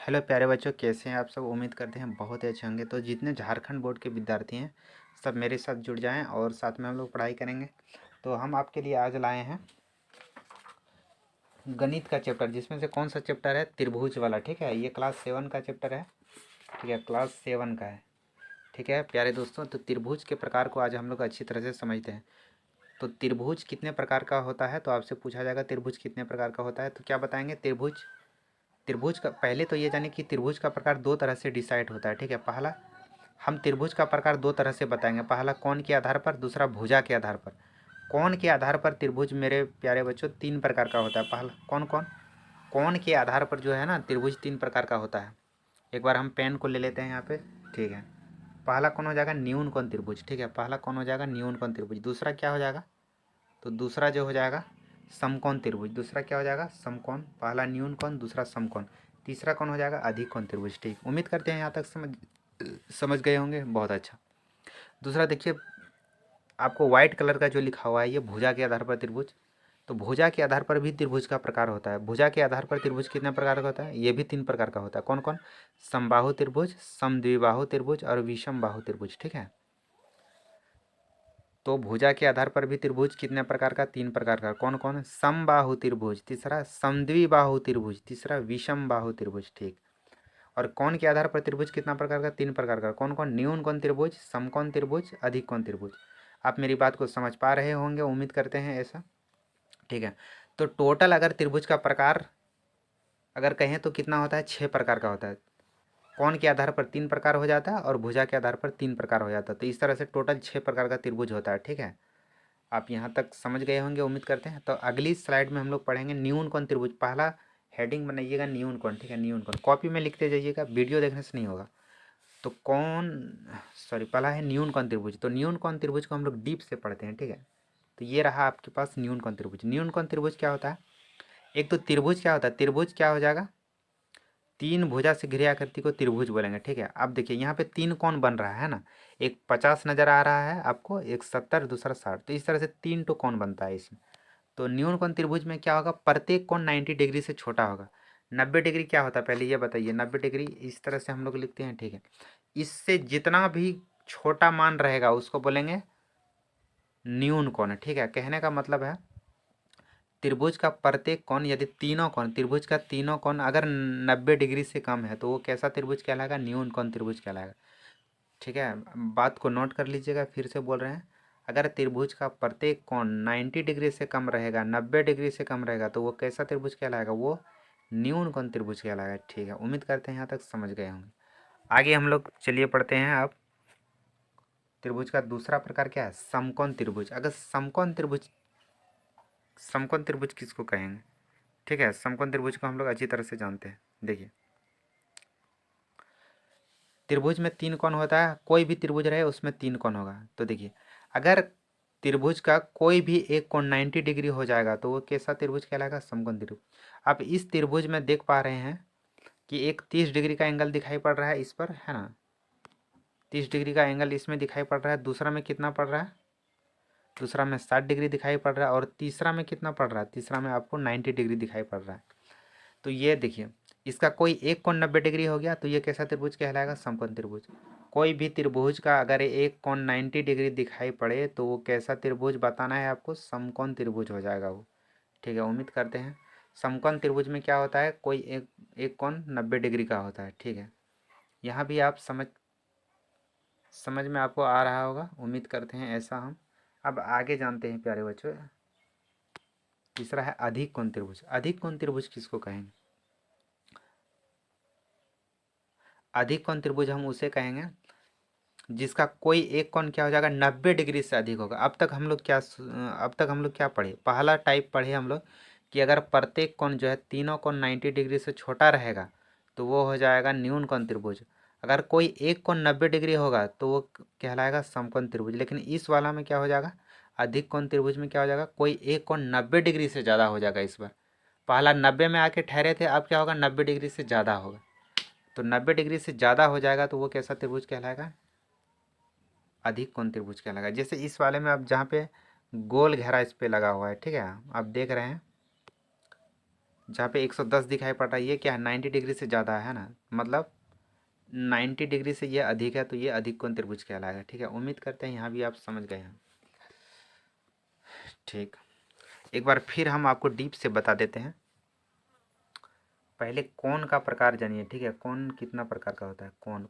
Hello प्यारे बच्चों, कैसे हैं आप सब। उम्मीद करते हैं बहुत ही अच्छे होंगे। तो जितने झारखंड बोर्ड के विद्यार्थी हैं सब मेरे साथ जुड़ जाएं और साथ में हम लोग पढ़ाई करेंगे। तो हम आपके लिए आज लाए हैं गणित का चैप्टर, जिसमें से कौन सा चैप्टर है, त्रिभुज वाला। ठीक है, ये क्लास 7 का चैप्टर है। ठीक है, क्लास 7 का है। ठीक है प्यारे दोस्तों, तो त्रिभुज के प्रकार को आज हम लोग अच्छी तरह से समझते हैं। तो त्रिभुज कितने प्रकार का होता है, तो आपसे पूछा जाएगा त्रिभुज कितने प्रकार का होता है, तो क्या बताएंगे। त्रिभुज त्रिभुज का पहले तो ये जाने कि त्रिभुज का प्रकार दो तरह से डिसाइड होता है। ठीक है, पहला हम त्रिभुज का प्रकार दो तरह से बताएंगे। पहला कोण के आधार पर, दूसरा भुजा के आधार पर। कोण के आधार पर त्रिभुज मेरे प्यारे बच्चों तीन प्रकार का होता है। पहला कौन कौन कोण के आधार पर जो है ना त्रिभुज तीन प्रकार का होता है। एक बार हम पेन को ले लेते हैं यहाँ पे। ठीक है, पहला कौन हो जाएगा, न्यून कोण त्रिभुज। ठीक है, पहला कौन हो जाएगा, न्यून कोण त्रिभुज। दूसरा क्या हो जाएगा, तो दूसरा जो हो जाएगा समकोण त्रिभुज। दूसरा क्या हो जाएगा, समकोण। पहला न्यून कोण, दूसरा समकोण। तीसरा कौन हो जाएगा, अधिक कोण त्रिभुज। ठीक, उम्मीद करते हैं यहाँ तक समझ गए होंगे। बहुत अच्छा। दूसरा देखिए, आपको व्हाइट कलर का जो लिखा हुआ है ये भुजा के आधार पर त्रिभुज। तो भुजा के आधार पर भी त्रिभुज का प्रकार होता है। भुजा के आधार पर त्रिभुज कितने प्रकार का होता है, ये भी तीन प्रकार का होता है। कौन कौन, समबाहु त्रिभुज, समद्विबाहु त्रिभुज और विषम बाहु त्रिभुज। ठीक है, तो भुजा के आधार पर भी त्रिभुज कितने प्रकार का, तीन प्रकार का। कौन कौन, समबाहु त्रिभुज, तीसरा समद्विबाहु त्रिभुज, तीसरा विषम बाहु त्रिभुज। ठीक, और कोण के आधार पर त्रिभुज कितना प्रकार का, तीन प्रकार का। कौन कौन, न्यून कोण त्रिभुज, समकोण त्रिभुज, अधिक कोण त्रिभुज। आप मेरी बात को समझ पा रहे होंगे, उम्मीद करते हैं ऐसा। ठीक है, तो टोटल अगर त्रिभुज का प्रकार अगर कहें तो कितना होता है, छः प्रकार का होता है। कोण के आधार पर तीन प्रकार हो जाता है और भुजा के आधार पर तीन प्रकार हो जाता है। तो इस तरह से टोटल छः प्रकार का त्रिभुज होता है। ठीक है, आप यहाँ तक समझ गए होंगे, उम्मीद करते हैं। तो अगली स्लाइड में हम लोग पढ़ेंगे न्यून कोण त्रिभुज। पहला हेडिंग बनाइएगा न्यून कोण। ठीक है, न्यून कोण कॉपी में लिखते जाइएगा, वीडियो देखने से नहीं होगा। तो पहला है न्यून कोण त्रिभुज। तो न्यून कोण त्रिभुज को हम लोग डीप से पढ़ते हैं। ठीक है, तो ये रहा आपके पास न्यून कोण त्रिभुज। न्यून कोण त्रिभुज क्या होता है, एक तो त्रिभुज क्या होता है, त्रिभुज क्या हो जाएगा, तीन भुजा से घिरी आकृति को त्रिभुज बोलेंगे। ठीक है, अब देखिए यहाँ पे तीन कोण बन रहा है ना, एक 50 नजर आ रहा है आपको, एक 70, दूसरा 60। तो इस तरह से तीन तो कोण बनता है इसमें। तो न्यून कोण त्रिभुज में क्या होगा, प्रत्येक कोण 90 डिग्री से छोटा होगा। 90 डिग्री क्या होता है, पहले ये बताइए। 90 डिग्री इस तरह से हम लोग लिखते हैं। ठीक है, इससे जितना भी छोटा मान रहेगा उसको बोलेंगे न्यून कोण। ठीक है, कहने का मतलब है त्रिभुज का प्रत्येक कोण, यदि तीनों कोण, त्रिभुज का तीनों कोण अगर 90 डिग्री से कम है तो वो कैसा त्रिभुज कहलाएगा, न्यून कोण त्रिभुज कहलाएगा। ठीक है, बात को नोट कर लीजिएगा, फिर से बोल रहे हैं। अगर त्रिभुज का प्रत्येक कोण 90 डिग्री से कम रहेगा, 90 डिग्री से कम रहेगा, तो वो कैसा त्रिभुज कहलाएगा, वो न्यून कोण त्रिभुज कहलाएगा। ठीक है, उम्मीद करते हैं यहाँ तक समझ गए होंगे। आगे हम लोग चलिए पढ़ते हैं। अब त्रिभुज का दूसरा प्रकार क्या है, समकोण त्रिभुज। अगर समकोण त्रिभुज किसको कहेंगे। ठीक है, समकोण त्रिभुज को हम लोग अच्छी तरह से जानते हैं। देखिए, त्रिभुज में तीन कोण होता है, कोई भी त्रिभुज रहे उसमें तीन कोण होगा। तो देखिए, अगर त्रिभुज का कोई भी एक कोण 90 डिग्री हो जाएगा तो वो कैसा त्रिभुज कहलाएगा, समकोण त्रिभुज। आप इस त्रिभुज में देख पा रहे हैं कि एक 30 डिग्री का एंगल दिखाई पड़ रहा है इस पर, है ना। 30 डिग्री का एंगल इसमें दिखाई पड़ रहा है। दूसरा में कितना पड़ रहा है, दूसरा में 60 डिग्री दिखाई पड़ रहा है। और तीसरा में कितना पड़ रहा है, तीसरा में आपको 90 डिग्री दिखाई पड़ रहा है। तो ये देखिए, इसका कोई एक कोण 90 डिग्री हो गया तो ये कैसा त्रिभुज कहलाएगा, समकोण त्रिभुज। कोई भी त्रिभुज का अगर एक कोण 90 डिग्री दिखाई पड़े तो वो कैसा त्रिभुज बताना है आपको, समकोण त्रिभुज हो जाएगा वो। ठीक है, उम्मीद करते हैं। समकोण त्रिभुज में क्या होता है, कोई एक कोण 90 डिग्री का होता है। ठीक है, यहाँ भी आप समझ में आपको आ रहा होगा, उम्मीद करते हैं ऐसा। हम अब आगे जानते हैं प्यारे बच्चों। तीसरा है अधिक कोण त्रिभुज। अधिक कोण त्रिभुज किसको कहेंगे, अधिक कोण त्रिभुज हम उसे कहेंगे जिसका कोई एक कोण क्या हो जाएगा, 90 डिग्री से अधिक होगा। अब तक हम लोग क्या पढ़े, पहला टाइप पढ़े हम लोग कि अगर प्रत्येक कोण जो है तीनों कोण 90 डिग्री से छोटा रहेगा तो वो हो जाएगा न्यून कोण त्रिभुज। अगर कोई एक कोण 90 डिग्री होगा तो वो कहलाएगा समकोण त्रिभुज। लेकिन इस वाला में क्या हो जाएगा, अधिक कोण त्रिभुज में क्या हो जाएगा, कोई एक कोण 90 डिग्री से ज़्यादा हो जाएगा। इस बार पहला 90 में आके ठहरे थे, अब क्या होगा, 90 डिग्री से ज़्यादा होगा। तो 90 डिग्री से ज़्यादा हो जाएगा तो वो कैसा त्रिभुज कहलाएगा, अधिक कोण त्रिभुज कहलाएगा। जैसे इस वाले में अब जहाँ पे गोल घेरा इस पे लगा हुआ है, ठीक है, आप देख रहे हैं, जहाँ पे 110 दिखाई पड़ रहा है ये क्या है, 90 डिग्री से ज़्यादा है ना, मतलब 90 डिग्री से ये अधिक है, तो ये अधिक कोण त्रिभुज कहलाएगा। ठीक है, उम्मीद करते हैं यहाँ भी आप समझ गए हैं। ठीक, एक बार फिर हम आपको डीप से बता देते हैं। पहले कोण का प्रकार जानिए। ठीक है, कोण कितना प्रकार का होता है, कोण